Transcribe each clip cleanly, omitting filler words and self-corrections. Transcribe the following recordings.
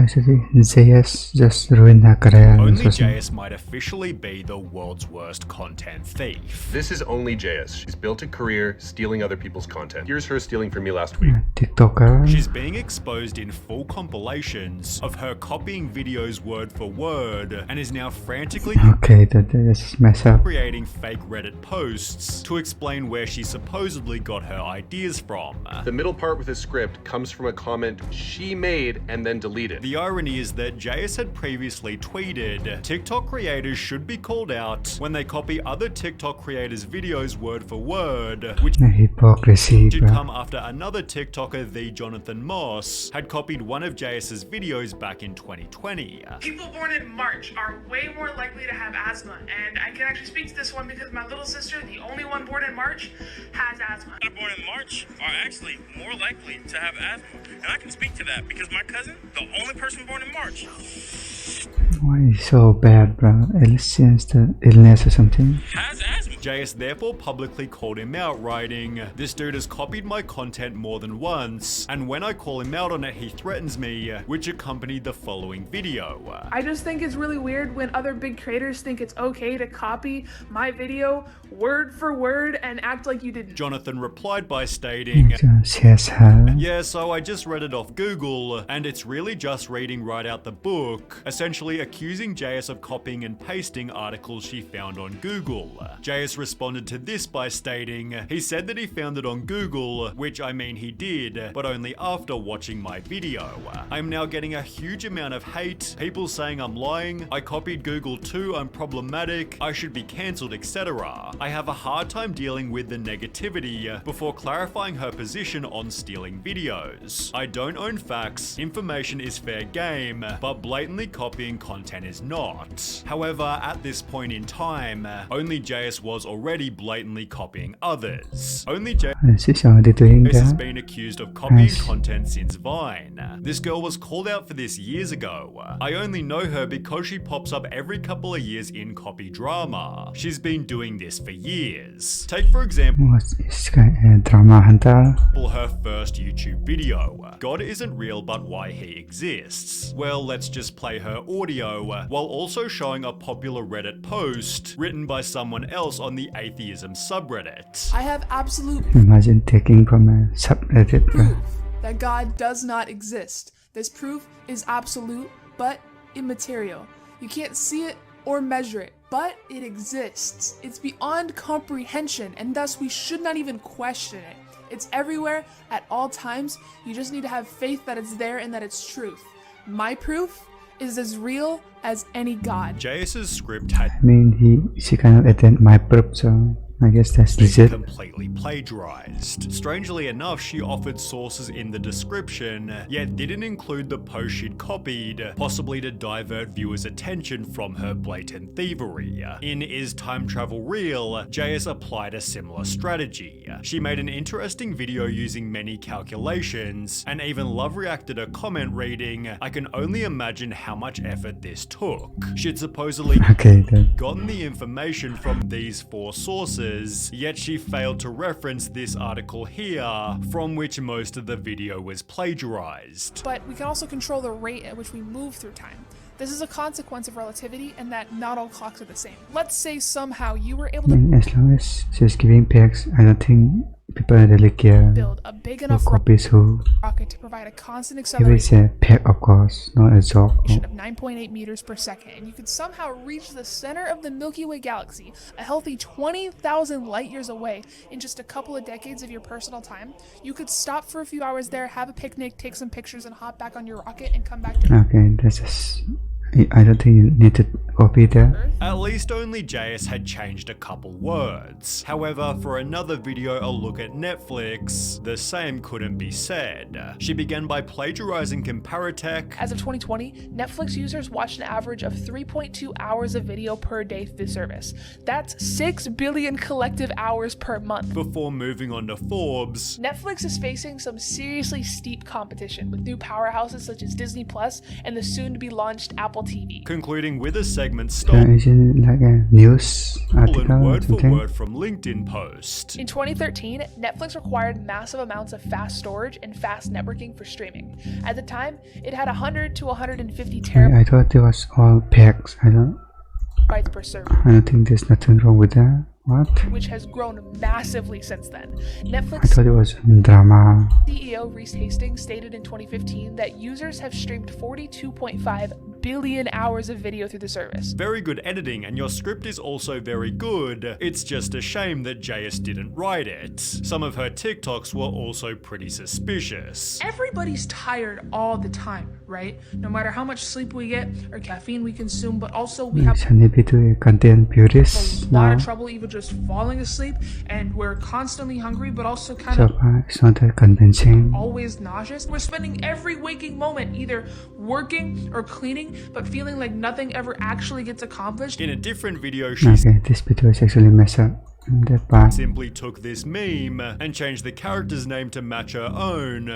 OnlyJayus just ruined her career. OnlyJayus might officially be the world's worst content thief. This is OnlyJayus. She's built a career stealing other people's content. Here's her stealing from me last week. TikToker. She's being exposed in full compilations of her copying videos word for word and is now frantically that's mess up. creating fake Reddit posts to explain where she supposedly got her ideas from. The middle part with the script comes from a comment she made and then deleted. The irony is that Jayus had previously tweeted, TikTok creators should be called out when they copy other TikTok creators' videos word for word, which Hypocrisy, should bro. come after another TikToker, the Jonathan Moss, had copied one of Jayus's videos back in 2020. People born in March are way more likely to have asthma, and I can actually speak to this one because my little sister, the only one born in March, has asthma. That are born in March are actually more likely to have asthma. And I can speak to that because my cousin, the only person born in March. Why is he so bad, bro? It's just the illness or something. Has asthma. Jayus therefore publicly called him out, writing, "This dude has copied my content more than once, and when I call him out on it, he threatens me," which accompanied the following video. I just think it's really weird when other big creators think it's okay to copy my video word for word and act like you didn't. Jonathan replied by stating, Yes, her. "Yeah, so I just read it off Google, and it's really just reading right out the book," essentially accusing Jayus of copying and pasting articles she found on Google. Jayus responded to this by stating, "He said that he found it on Google, which I mean he did, but only after watching my video. I'm now getting a huge amount of hate, people saying I'm lying, I copied Google too, I'm problematic, I should be cancelled, etc. I have a hard time dealing with the negativity," before clarifying her position on stealing videos. "I don't own facts, information is fair game, but blatantly copying content is not." However, at this point in time, OnlyJayus was already blatantly copying others. She's already doing Jayus has that. been accused of copying Yes. content since Vine. This girl was called out for this years ago. I only know her because she pops up every couple of years in copy drama. She's been doing this for years. Take for example What's this guy? Drama hunter? her first YouTube video, "God isn't real but why he exists." Well, let's just play her audio while also showing a popular Reddit post written by someone else on the atheism subreddit. I have absolute Imagine taking from a subreddit, bro. proof that God does not exist. This proof is absolute, but immaterial. You can't see it or measure it, but it exists. It's beyond comprehension, and thus we should not even question it. It's everywhere at all times. You just need to have faith that it's there and that it's truth. My proof is as real as any God. Jayus's script had I mean, she kind of attend my prep, so I guess that's legit. completely plagiarized. Strangely enough, she offered sources in the description, yet didn't include the post she'd copied, possibly to divert viewers' attention from her blatant thievery. In Is Time Travel Real, Jayus applied a similar strategy. She made an interesting video using many calculations, and even love reacted a comment reading, "I can only imagine how much effort this took." She'd supposedly Okay, then. gotten the information from these four sources, yet she failed to reference this article here, from which most of the video was plagiarized. But we can also control the rate at which we move through time. This is a consequence of relativity and that not all clocks are the same. Let's say somehow you were able I to mean, as long as she's giving pics, I don't think people really care build a big who enough copies who. rocket to provide a constant If acceleration it's a pic, of course, not a joke. of 9.8 meters per second, and you could somehow reach the center of the Milky Way galaxy, a healthy 20,000 light years away, in just a couple of decades of your personal time. You could stop for a few hours there, have a picnic, take some pictures, and hop back on your rocket and come back to Okay, that's just. I don't think you need to copy that. Earth. At least OnlyJayus had changed a couple words. However, for another video, a look at Netflix, the same couldn't be said. She began by plagiarizing Comparitech. As of 2020, Netflix users watched an average of 3.2 hours of video per day through the service. That's 6 billion collective hours per month. Before moving on to Forbes, Netflix is facing some seriously steep competition with new powerhouses such as Disney Plus and the soon-to-be-launched Apple Apple TV. concluding with a segment So is it like a news article stolen or word for something? word from LinkedIn post. In 2013, Netflix required massive amounts of fast storage and fast networking for streaming. At the time, it had 100 to 150 terabytes I thought it was all packs. I don't per server, think there's nothing wrong with that. What? which has grown massively since then. I Netflix thought it was drama. CEO Reese Hastings stated in 2015 that users have streamed 42.5 billion hours of video through the service. Very good editing, and your script is also very good. It's just a shame that JS didn't write it. Some of her TikToks were also pretty suspicious. Everybody's tired all the time, right? No matter how much sleep we get or caffeine we consume, but also we have Maybe to a content purist a lot now. of trouble even just falling asleep, and we're constantly hungry, but also kind So of it's not that convincing. always nauseous. We're spending every waking moment either working or cleaning, but feeling like nothing ever actually gets accomplished. In a different video, she Okay, this video is actually messed up. That part. simply took this meme and changed the character's name to match her own.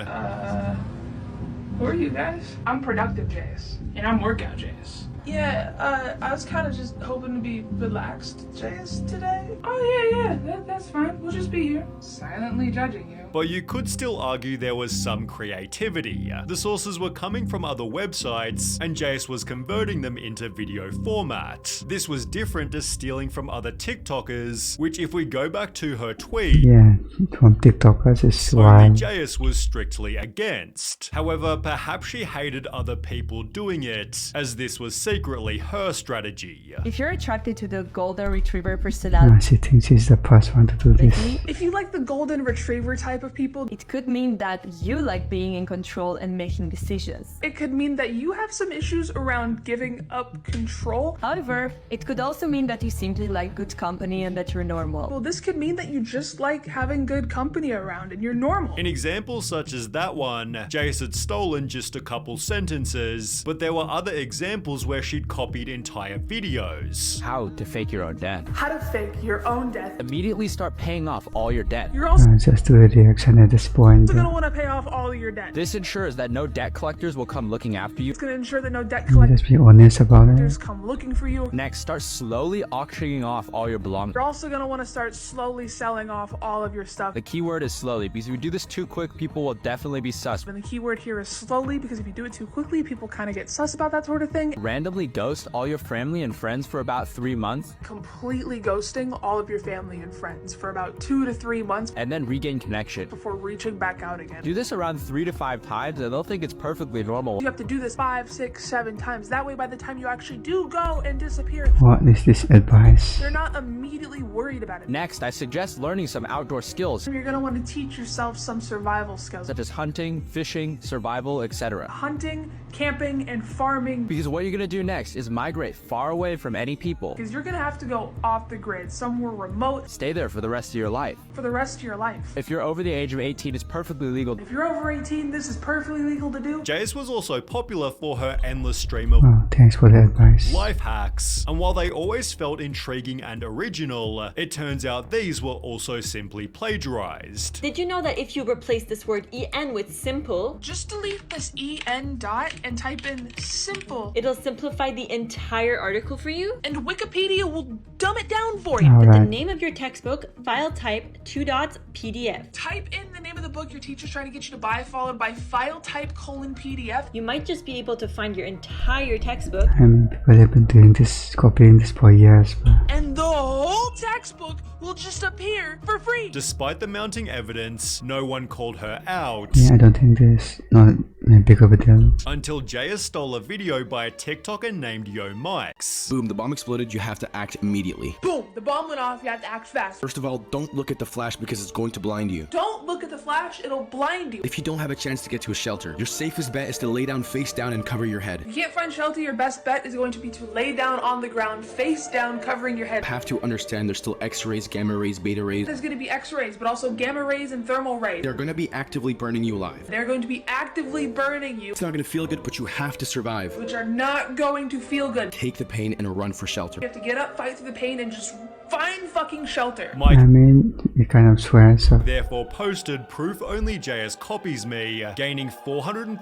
Who are you guys? I'm Productive Jayus, and I'm Workout Jayus. Yeah, I was kind of just hoping to be relaxed Jayus today. Oh yeah, that's fine. We'll just be here, silently judging you. But you could still argue there was some creativity. The sources were coming from other websites, and Jace was converting them into video format. This was different to stealing from other TikTokers, which if we go back to her tweet, Yeah, from TikTokers is why. OnlyJayus was strictly against. However, perhaps she hated other people doing it, as this was secretly her strategy. If you're attracted to the golden retriever personality, She thinks she's the first one to do this. If you like the golden retriever type of people, it could mean that you like being in control and making decisions. it could mean that you have some issues around giving up control. However, it could also mean that you simply like good company and that you're normal. Well, this could mean that you just like having good company around and you're normal. In examples such as that one, Jace had stolen just a couple sentences, but there were other examples where she'd copied entire videos. How to fake your own death. How to fake your own death. Immediately start paying off all your debt. You're also Just do a reaction at this point. gonna want to pay off all of your debt. This ensures that no debt collectors will come looking after you. It's gonna ensure that no debt collectors Just be honest about it. come looking for you. Next, start slowly auctioning off all your belongings. You're also gonna want to start slowly selling off all of your stuff. The key word is slowly, because if you do this too quick, people will definitely be sus. And the key word here is slowly, because if you do it too quickly, people kind of get sus about that sort of thing. Randomly ghost all your family and friends for about 3 months, Completely ghosting all of your family and friends for about 2 to 3 months and then regain connection. before reaching back out again. Do this around 3 to 5 times, and they'll think it's perfectly normal. You have to do this 5, 6, 7 times. That way, by the time you actually do go and disappear, What is this advice? they're not immediately worried about it. Next, I suggest learning some outdoor skills, You're gonna want to teach yourself some survival skills. such as hunting, fishing, survival, etc. Hunting, camping, and farming. Because what you're gonna do next is migrate far away from any people. Because you're gonna have to go off the grid, somewhere remote, Stay there for the rest of your life. for the rest of your life. If you're over the age of 18, it's perfectly legal. If you're over 18, this is perfectly legal to do. Jace was also popular for her endless stream of Oh, thanks for the advice. life hacks, and while they always felt intriguing and original, it turns out these were also simply plagiarized. Did you know that if you replace this word en with simple, Just delete this en dot and type in simple, it'll simplify the entire article for you? and Wikipedia will dumb it down for you. The Alright. name of your textbook, file type, 2 dots, PDF. Type in the name of the book your teacher's trying to get you to buy, followed by file type : PDF. You might just be able to find your entire textbook. I mean, people have been doing this, copying this for years, but And the whole textbook will just appear for free. Despite the mounting evidence, no one called her out. yeah, I don't think there's not a big of a deal. Until Jaya stole a video by a TikToker named Yo Mikes. Boom, the bomb exploded, you have to act immediately. Boom, the bomb went off, you have to act fast. First of all, don't look at the flash because it's going to blind you. Don't look at the flash, it'll blind you. If you don't have a chance to get to a shelter, your safest bet is to lay down face down and cover your head. If you can't find shelter, your best bet is going to be to lay down on the ground, face down, covering your head. Have to understand there's still X-rays, gamma rays, beta rays. There's going to be X-rays, but also gamma rays and thermal rays. They're going to be actively burning you alive. They're going to be actively burning you, It's not gonna feel good, but you have to survive. which are not going to feel good. Take the pain and run for shelter. You have to get up, fight through the pain, and just find fucking shelter. Mike I mean, you kind of swear, so therefore posted proof OnlyJayus copies me, gaining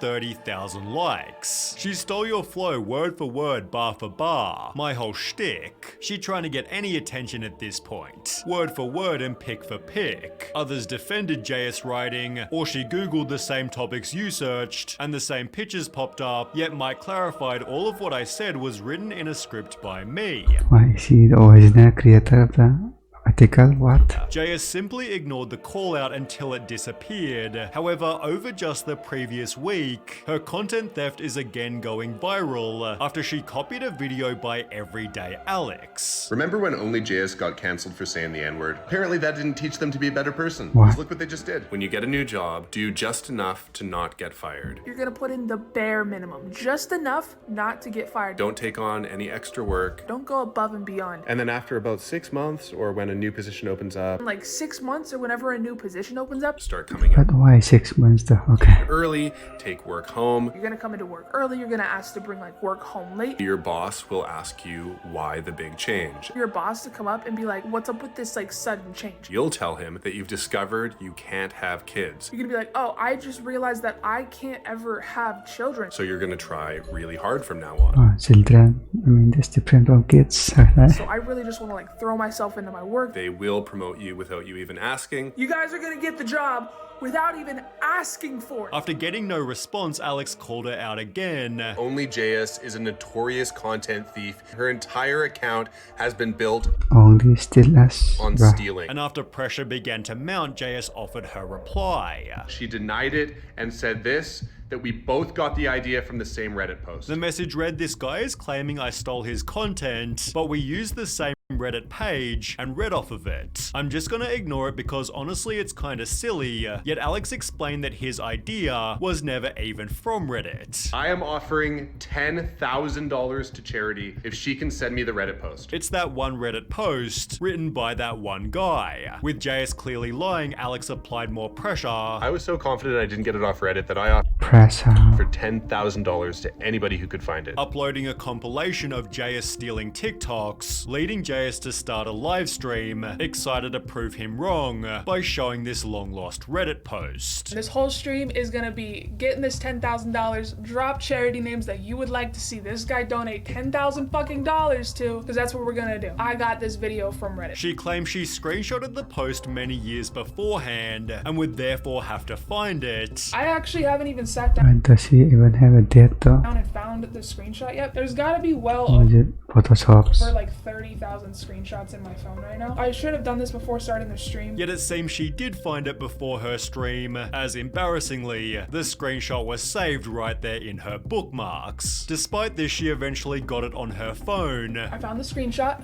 430,000 likes. She stole your flow word for word, bar for bar, my whole shtick. She trying to get any attention at this point, word for word and pick for pick. Others defended Jayus writing, or she googled the same topics you searched, and the same pictures popped up, yet Mike clarified all of what I said was written in a script by me. why is he the original creator of the article? What? Jayus simply ignored the call out until it disappeared. However, over just the previous week, her content theft is again going viral after she copied a video by Everyday Alex. Remember when OnlyJayus got cancelled for saying the N-word? Apparently that didn't teach them to be a better person. What? Because look what they just did. When you get a new job, do just enough to not get fired. You're gonna put in the bare minimum, just enough not to get fired. Don't take on any extra work. Don't go above and beyond. And then after about 6 months, or when a new position opens up, In like 6 months or whenever a new position opens up, start coming in But why 6 months though? Okay. early, take work home. you're gonna come into work early, you're gonna ask to bring like work home late. Your boss will ask you why the big change. Your boss to come up and be like, what's up with this like sudden change? You'll tell him that you've discovered you can't have kids. You're gonna be like, oh, I just realized that I can't ever have children. So you're gonna try really hard from now on. Oh, children. I mean, that's different from kids. Okay. So I really just wanna like throw myself into my work. They will promote you without you even asking. You guys are gonna get the job without even asking for it. After getting no response, Alex called her out again. OnlyJayus is a notorious content thief. Her entire account has been built Only still us. on bruh. stealing. And after pressure began to mount, Jayus offered her reply. She denied it and said this, that we both got the idea from the same Reddit post. The message read, "This guy is claiming I stole his content, but we used the same Reddit page and read off of it. I'm just gonna ignore it because honestly it's kinda silly." Yet Alex explained that his idea was never even from Reddit. I am offering $10,000 to charity if she can send me the Reddit post. It's that one Reddit post written by that one guy. With Jayus clearly lying, Alex applied more pressure. I was so confident I didn't get it off Reddit that I offered Pressure. $10,000 to anybody who could find it. Uploading a compilation of Jayus stealing TikToks, leading Jayus to start a live stream, excited to prove him wrong by showing this long-lost Reddit post. This whole stream is gonna be getting this $10,000, drop charity names that you would like to see this guy donate 10,000 fucking dollars to, because that's what we're gonna do. I got this video from Reddit. She claims she screenshotted the post many years beforehand and would therefore have to find it. I actually haven't even sat down And does he even have a date though? and found the screenshot yet. There's gotta be well Or is it Photoshops? over like 30,000 screenshots in my phone right now. I should have done this before starting the stream. Yet it seems she did find it before her stream, as embarrassingly, the screenshot was saved right there in her bookmarks. Despite this, she eventually got it on her phone. I found the screenshot.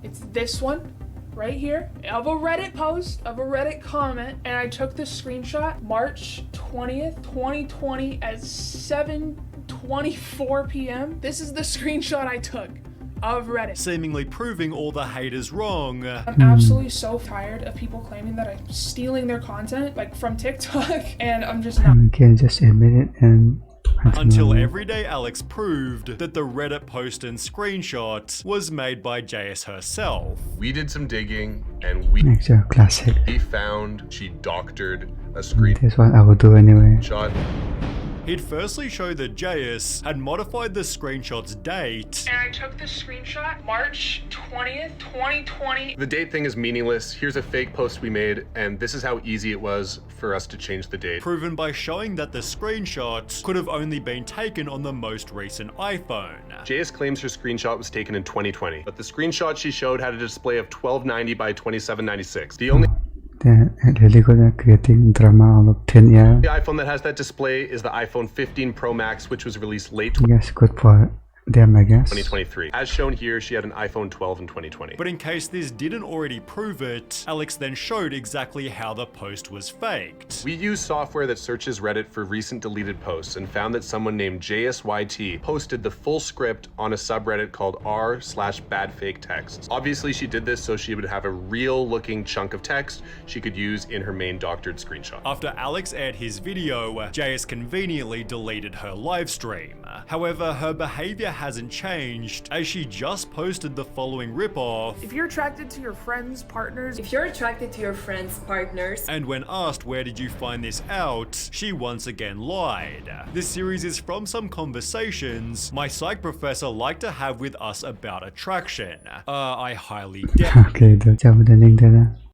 It's this one right here of a Reddit post, of a Reddit comment, and I took this screenshot March 20th, 2020 at 7:24 p.m. This is the screenshot I took of Reddit. Seemingly proving all the haters wrong. I'm absolutely so tired of people claiming that I'm stealing their content, like from TikTok, and I'm just not. We can just admit it and Until Everyday Alex proved that the Reddit post and screenshot was made by Jayus herself. We did some digging and we It's a classic. found she doctored a This one I will do anyway. screenshot. He'd firstly show that Jayus had modified the screenshot's date, And I took this screenshot March 20th, 2020. The date thing is meaningless. Here's a fake post we made, and this is how easy it was for us to change the date. proven by showing that the screenshot could have only been taken on the most recent iPhone. Jayus claims her screenshot was taken in 2020, but the screenshot she showed had a display of 1290 by 2796. The only They're really good at creating drama out of thin air. iPhone that has that display is the iPhone 15 Pro Max, which was released late I guess good for Them, I guess. 2023. As shown here, she had an iPhone 12 in 2020. But in case this didn't already prove it, Alex then showed exactly how the post was faked. We use software that searches Reddit for recent deleted posts and found that someone named JSYT posted the full script on a subreddit called r/badfaketexts. Obviously, she did this so she would have a real looking chunk of text she could use in her main doctored screenshot. After Alex aired his video, JS conveniently deleted her live stream. However, her behavior hasn't changed, as she just posted the following ripoff. If you're attracted to your friends, partners, If you're attracted to your friends, partners, And when asked where did you find this out, she once again lied. This series is from some conversations my psych professor liked to have with us about attraction. I highly doubt. Ok, được. Cho mình link đây nè.